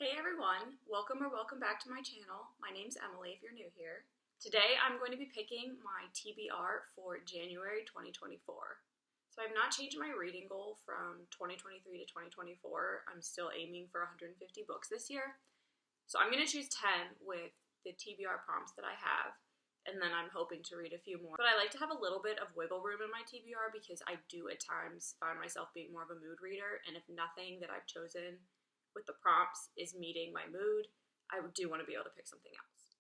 Hey everyone, welcome back to my channel. My name's Emily if you're new here. Today I'm going to be picking my TBR for January 2024. So I've not changed my reading goal from 2023 to 2024. I'm still aiming for 150 books this year. So I'm going to choose 10 with the TBR prompts that I have, and then I'm hoping to read a few more. But I like to have a little bit of wiggle room in my TBR because I do at times find myself being more of a mood reader, and if nothing that I've chosen with the prompts is meeting my mood, I do want to be able to pick something else.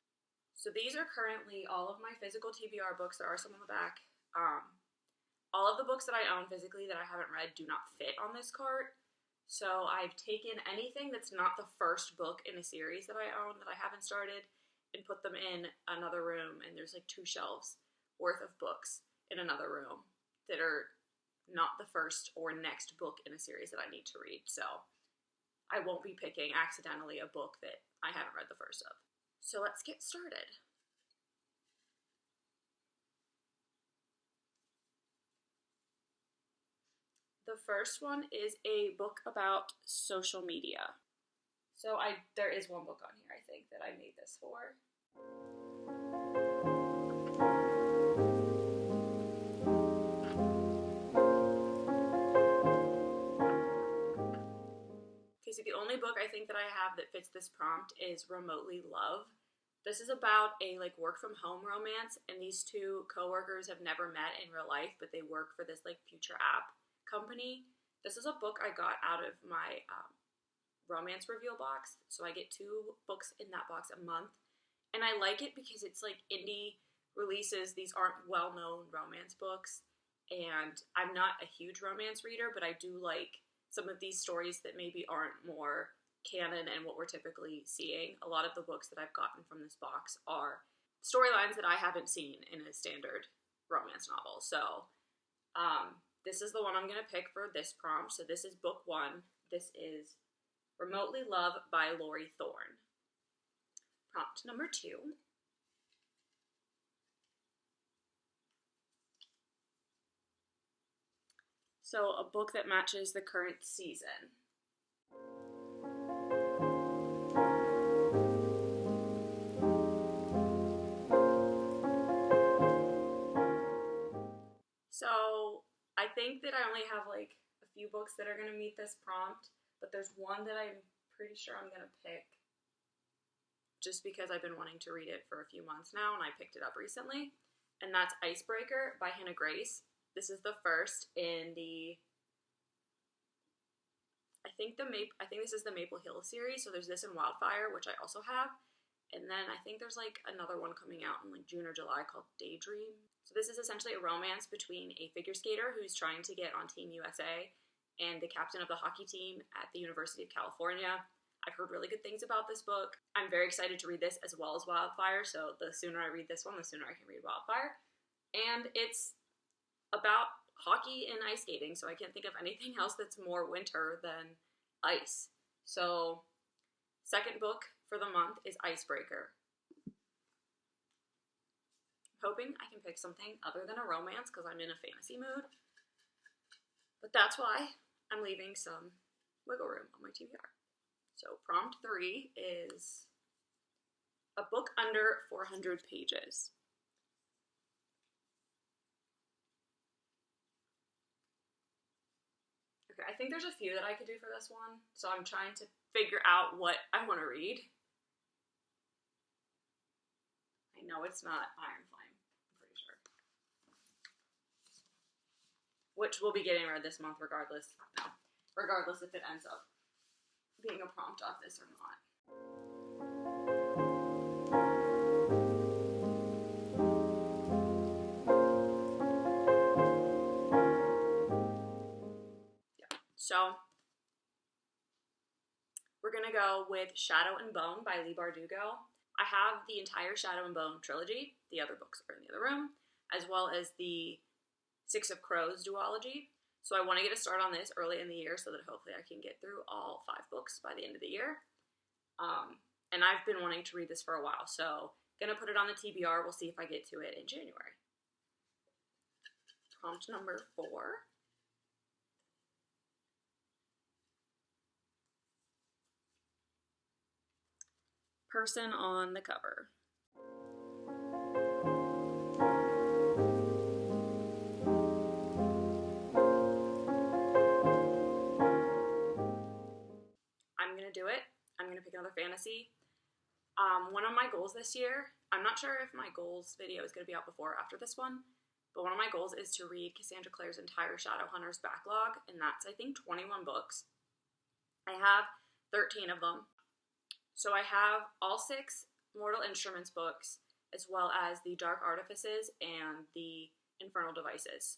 So these are currently all of my physical TBR books. There are some on the back. All of the books that I own physically that I haven't read do not fit on this cart. So I've taken anything that's not the first book in a series that I own that I haven't started and put them in another room, and there's like 2 shelves worth of books in another room that are not the first or next book in a series that I need to read. So I won't be picking accidentally a book that I haven't read the first of. So let's get started. The first one is a book about social media. So there is one book on here I think that I made this for. So the only book I think that I have that fits this prompt is Remotely Love. This is about a work from home romance, and these 2 coworkers have never met in real life, but they work for this future app company. This is a book I got out of my romance reveal box, so I get 2 books in that box a month, and I like it because it's indie releases. These aren't well-known romance books, and I'm not a huge romance reader, but I do like some of these stories that maybe aren't more canon and what we're typically seeing. A lot of the books that I've gotten from this box are storylines that I haven't seen in a standard romance novel. So this is the one I'm going to pick for this prompt. So this is book 1. This is Remotely Love by Lori Thorne. Prompt number 2. So a book that matches the current season. So I think that I only have a few books that are going to meet this prompt, but there's one that I'm pretty sure I'm going to pick just because I've been wanting to read it for a few months now, and I picked it up recently, and that's Icebreaker by Hannah Grace. This is the first in the, I think this is the Maple Hill series. So there's this and Wildfire, which I also have, and then I think there's another one coming out in June or July called Daydream. So this is essentially a romance between a figure skater who's trying to get on Team USA and the captain of the hockey team at the University of California. I've heard really good things about this book. I'm very excited to read this as well as Wildfire, so the sooner I read this one, the sooner I can read Wildfire. And it's about hockey and ice skating, so I can't think of anything else that's more winter than ice. So second book for the month is Icebreaker. I'm hoping I can pick something other than a romance because I'm in a fantasy mood, but that's why I'm leaving some wiggle room on my TBR. So prompt 3 is a book under 400 pages. Okay, I think there's a few that I could do for this one, so I'm trying to figure out what I want to read. I know it's not Iron Flame, I'm pretty sure. Which will be getting read this month regardless. No, regardless if it ends up being a prompt off this or not. So we're going to go with Shadow and Bone by Leigh Bardugo. I have the entire Shadow and Bone trilogy. The other books are in the other room, as well as the Six of Crows duology. So I want to get a start on this early in the year so that hopefully I can get through all 5 books by the end of the year. And I've been wanting to read this for a while, so going to put it on the TBR. We'll see if I get to it in January. Prompt number 4. person on the cover. I'm gonna do it. I'm gonna pick another fantasy. One of my goals this year, I'm not sure if my goals video is gonna be out before or after this one, but one of my goals is to read Cassandra Clare's entire Shadowhunters backlog, and that's, I think, 21 books. I have 13 of them. So I have all 6 Mortal Instruments books, as well as the Dark Artifices and the Infernal Devices.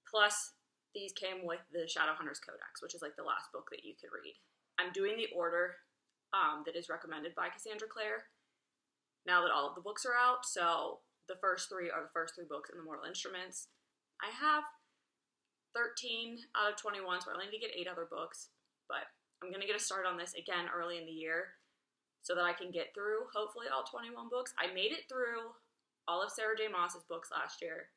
Plus, these came with the Shadowhunters Codex, which is like the last book that you could read. I'm doing the order that is recommended by Cassandra Clare now that all of the books are out. So the first 3 are the first 3 books in the Mortal Instruments. I have 13 out of 21, so I only need to get 8 other books, but I'm going to get a start on this again early in the year so that I can get through, hopefully, all 21 books. I made it through all of Sarah J. Maas's books last year.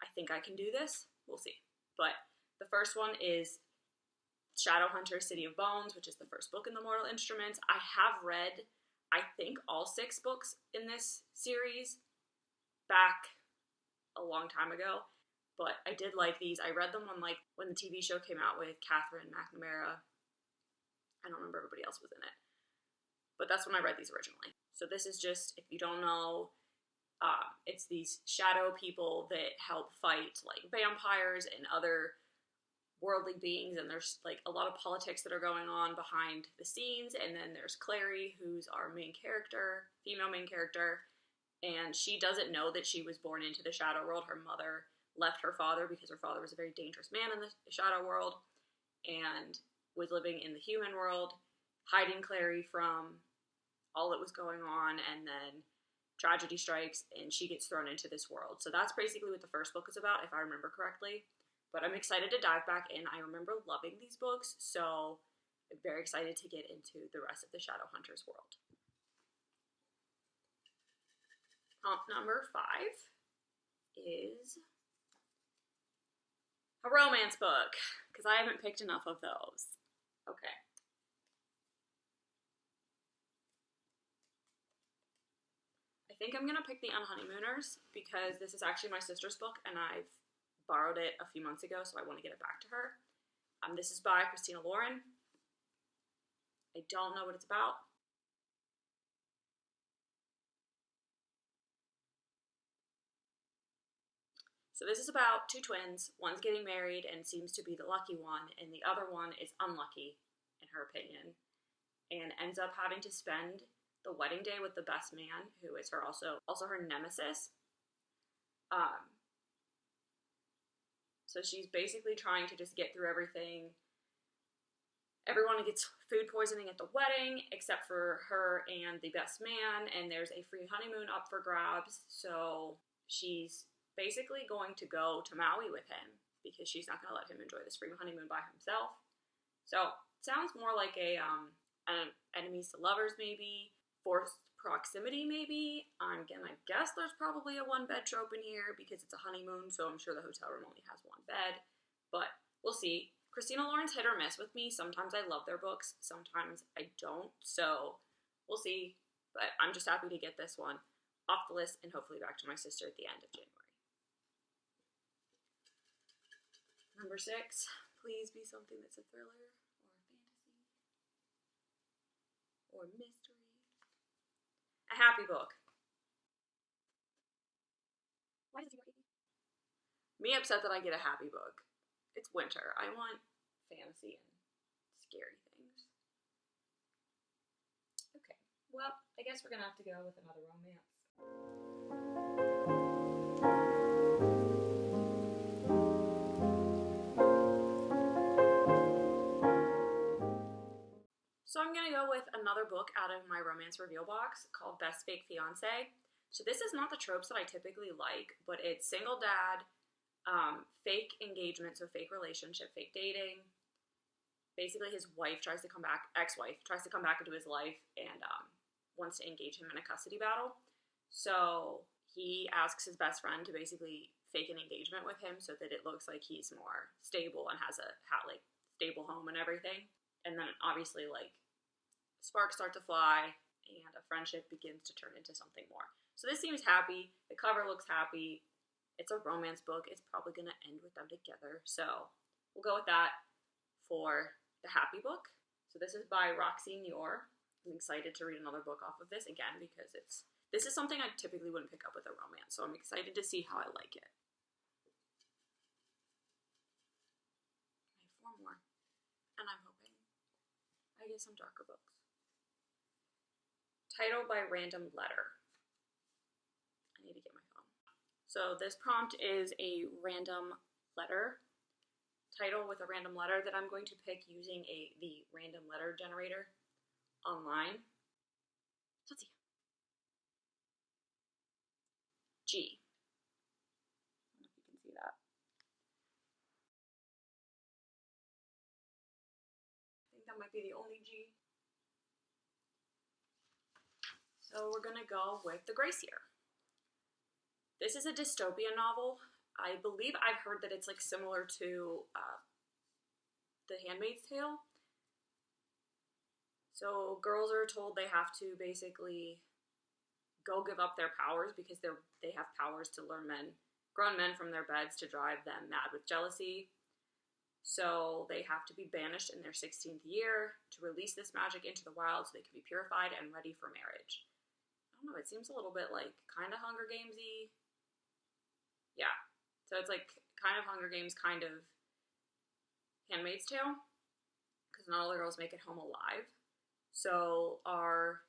I think I can do this. We'll see. But the first one is Shadowhunters City of Bones, which is the first book in the Mortal Instruments. I have read, I think, all 6 books in this series back a long time ago, but I did like these. I read them when the TV show came out with Catherine McNamara. I don't remember everybody else was in it, but that's when I read these originally. So this is just, if you don't know, it's these shadow people that help fight like vampires and other worldly beings, and there's like a lot of politics that are going on behind the scenes. And then there's Clary, who's our main character, female main character, and she doesn't know that she was born into the shadow world. Her mother left her father because her father was a very dangerous man in the shadow world and was living in the human world, hiding Clary from all that was going on, and then tragedy strikes and she gets thrown into this world. So that's basically what the first book is about, if I remember correctly. But I'm excited to dive back in. I remember loving these books, so I'm very excited to get into the rest of the Shadowhunters world. Number 5 is a romance book, because I haven't picked enough of those. Okay. I think I'm going to pick the Unhoneymooners, because this is actually my sister's book, and I've borrowed it a few months ago, so I want to get it back to her. This is by Christina Lauren. I don't know what it's about. So this is about 2 twins. One's getting married and seems to be the lucky one, and the other one is unlucky, in her opinion, and ends up having to spend the wedding day with the best man, who is also her nemesis. So she's basically trying to just get through everything. Everyone gets food poisoning at the wedding, except for her and the best man, and there's a free honeymoon up for grabs, so she's basically going to go to Maui with him, because she's not going to let him enjoy this free honeymoon by himself. So, it sounds more like an enemies to lovers, maybe, forced proximity, maybe. I guess there's probably a 1-bed trope in here because it's a honeymoon, so I'm sure the hotel room only has 1 bed, but we'll see. Christina Lauren's hit or miss with me. Sometimes I love their books, sometimes I don't, so we'll see, but I'm just happy to get this one off the list and hopefully back to my sister at the end of January. Number 6, please be something that's a thriller or a fantasy or mystery. A happy book. Why does it me upset that I get a happy book? It's winter. I want fantasy and scary things. Okay, well, I guess we're gonna have to go with another romance. So I'm going to go with another book out of my romance reveal box called Best Fake Fiance. So this is not the tropes that I typically like, but it's single dad, fake engagement, so fake relationship, fake dating. Basically his wife tries to come back, ex-wife tries to come back into his life and wants to engage him in a custody battle. So he asks his best friend to basically fake an engagement with him so that it looks like he's more stable and has a stable home and everything. And then obviously sparks start to fly, and a friendship begins to turn into something more. So this seems happy. The cover looks happy. It's a romance book. It's probably going to end with them together. So we'll go with that for the happy book. So this is by Graci. I'm excited to read another book off of this again because this is something I typically wouldn't pick up with a romance. So I'm excited to see how I like it. I have 4 more. And I'm hoping I get some darker books. Title by Random Letter. I need to get my phone. So this prompt is a random letter. Title with a random letter that I'm going to pick using the random letter generator online. So let's see. G. I don't know if you can see that. I think that might be the only G. So we're gonna go with the Graci. This is a dystopian novel. I believe I've heard that it's like similar to The Handmaid's Tale. So girls are told they have to basically go give up their powers because they have powers to lure grown men from their beds to drive them mad with jealousy. So they have to be banished in their 16th year to release this magic into the wild so they can be purified and ready for marriage. I don't know, it seems a little bit like kind of Hunger Games-y. Yeah, so it's like kind of Hunger Games, kind of Handmaid's Tale, because not all the girls make it home alive. So our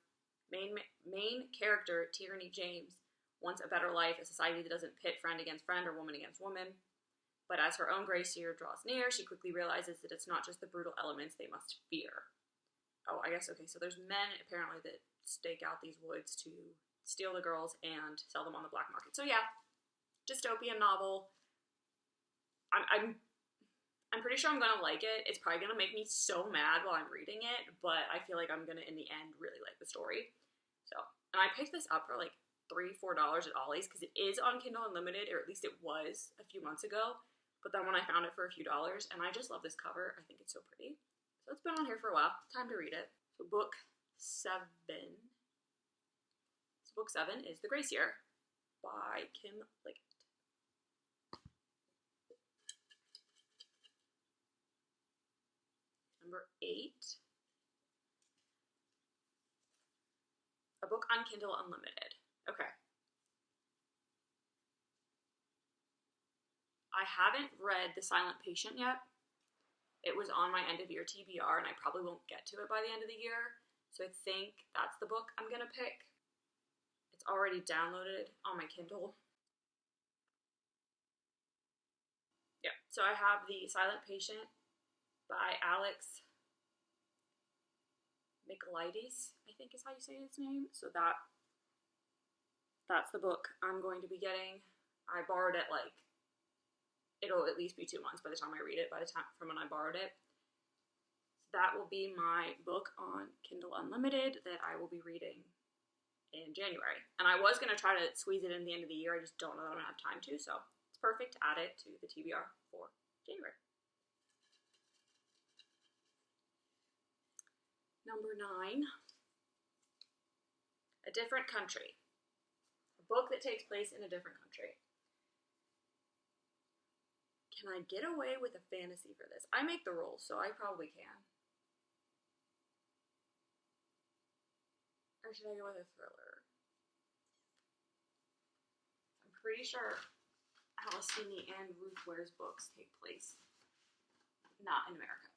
main character, Tierney James, wants a better life, a society that doesn't pit friend against friend or woman against woman. But as her own Graci draws near, she quickly realizes that it's not just the brutal elements they must fear. Oh, I guess, okay, so there's men apparently that stake out these woods to steal the girls and sell them on the black market. So yeah, dystopian novel. I'm pretty sure I'm gonna like it. It's probably gonna make me so mad while I'm reading it, but I feel like I'm gonna, in the end, really like the story. So, and I picked this up for like $3-4 at Ollie's because it is on Kindle Unlimited, or at least it was a few months ago. But then when I found it for a few dollars, and I just love this cover. I think it's so pretty. So it's been on here for a while. Time to read it. So book 7. So book 7 is The Graci by Kim Liggett. Number 8. A book on Kindle Unlimited. Okay. I haven't read The Silent Patient yet. It was on my end of year TBR, and I probably won't get to it by the end of the year. So I think that's the book I'm gonna pick. It's already downloaded on my Kindle. Yeah, so I have The Silent Patient by Alex Michaelides, I think is how you say his name. So that's the book I'm going to be getting. I borrowed it like, it'll at least be 2 months by the time I read it, from when I borrowed it. So that will be my book on Kindle Unlimited that I will be reading in January. And I was gonna try to squeeze it in the end of the year. I just don't know that I'm gonna have time to, so it's perfect to add it to the TBR for January. Number 9, A Different Country. A book that takes place in a different country. Can I get away with a fantasy for this? I make the rules, so I probably can. Or should I go with a thriller? I'm pretty sure Alice Sweeney and Ruth Ware's books take place not in America.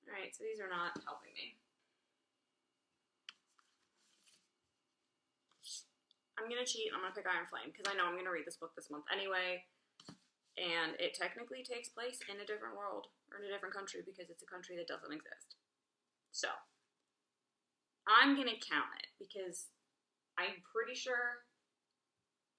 Alright, so these are not helping me. I'm gonna cheat, I'm gonna pick Iron Flame, because I know I'm gonna read this book this month anyway, and it technically takes place in a different world, or in a different country, because it's a country that doesn't exist. So, I'm gonna count it, because I'm pretty sure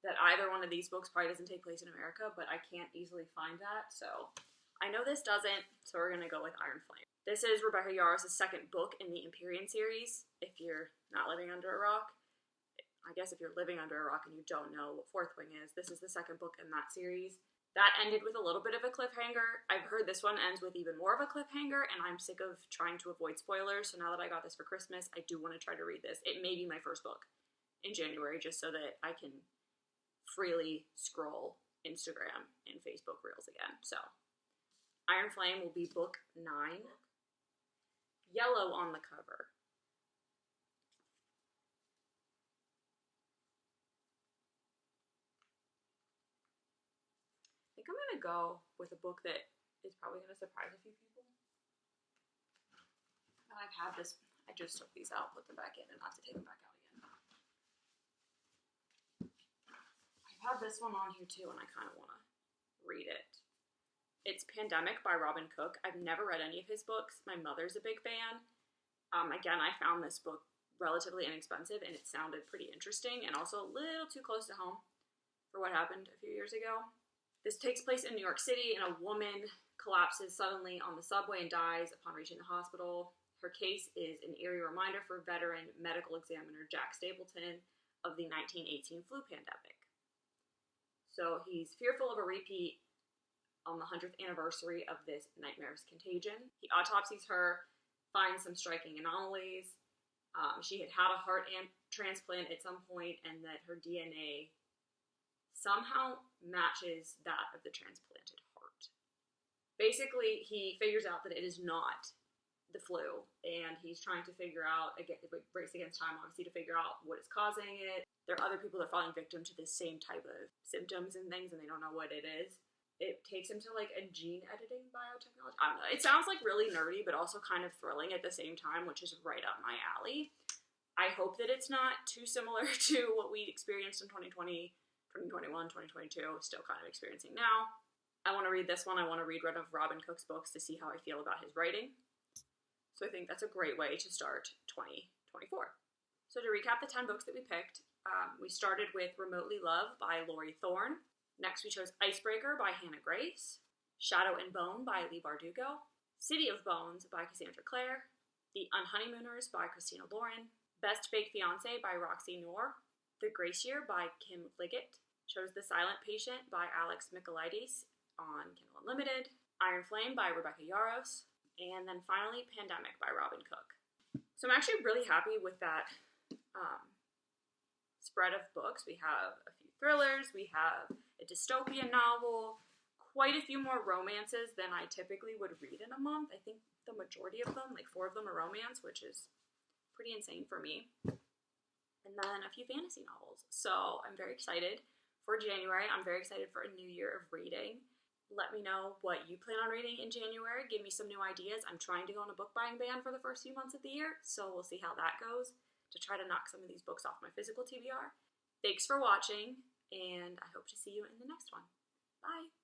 that either one of these books probably doesn't take place in America, but I can't easily find that, so I know this doesn't, so we're gonna go with Iron Flame. This is Rebecca Yarros' second book in the Empyrean series, if you're not living under a rock. I guess if you're living under a rock and you don't know what Fourth Wing is, this is the second book in that series. That ended with a little bit of a cliffhanger. I've heard this one ends with even more of a cliffhanger, and I'm sick of trying to avoid spoilers, so now that I got this for Christmas, I do want to try to read this. It may be my first book in January, just so that I can freely scroll Instagram and Facebook Reels again. So, Iron Flame will be book 9. Yellow on the cover. I think I'm going to go with a book that is probably going to surprise a few people. And I've had this, I just took these out, put them back in, and not to take them back out again. I've had this one on here too, and I kind of want to read it. It's Pandemic by Robin Cook. I've never read any of his books. My mother's a big fan. Again, I found this book relatively inexpensive, and it sounded pretty interesting, and also a little too close to home for what happened a few years ago. This takes place in New York City, and a woman collapses suddenly on the subway and dies upon reaching the hospital. Her case is an eerie reminder for veteran medical examiner Jack Stapleton of the 1918 flu pandemic. So he's fearful of a repeat on the 100th anniversary of this nightmare's contagion. He autopsies her, finds some striking anomalies. She had had a heart transplant at some point, and that her DNA somehow matches that of the transplanted heart. Basically, he figures out that it is not the flu, and he's trying to figure out, again, it race against time, obviously, to figure out what is causing it. There are other people that are falling victim to the same type of symptoms and things, and they don't know what it is. It takes him to, like, a gene editing biotechnology. I don't know. It sounds, like, really nerdy, but also kind of thrilling at the same time, which is right up my alley. I hope that it's not too similar to what we experienced in 2020, 2021, 2022, still kind of experiencing now. I want to read this one. I want to read one of Robin Cook's books to see how I feel about his writing. So I think that's a great way to start 2024. So to recap the 10 books that we picked, we started with Remotely Love by Lori Thorne. Next we chose Icebreaker by Hannah Grace, Shadow and Bone by Leigh Bardugo, City of Bones by Cassandra Clare, The Unhoneymooners by Christina Lauren, Best Fake Fiance by Roxy Noor, The Gracier by Kim Liggett, chose The Silent Patient by Alex Michaelides on Kindle Unlimited, Iron Flame by Rebecca Yarros, and then finally Pandemic by Robin Cook. So I'm actually really happy with that spread of books. We have a few thrillers, we have a dystopian novel, quite a few more romances than I typically would read in a month. I think the majority of them, like 4 of them, are romance, which is pretty insane for me. And then a few fantasy novels. So I'm very excited for January. I'm very excited for a new year of reading. Let me know what you plan on reading in January. Give me some new ideas. I'm trying to go on a book buying ban for the first few months of the year, so we'll see how that goes to try to knock some of these books off my physical TBR. Thanks for watching, and I hope to see you in the next one. Bye!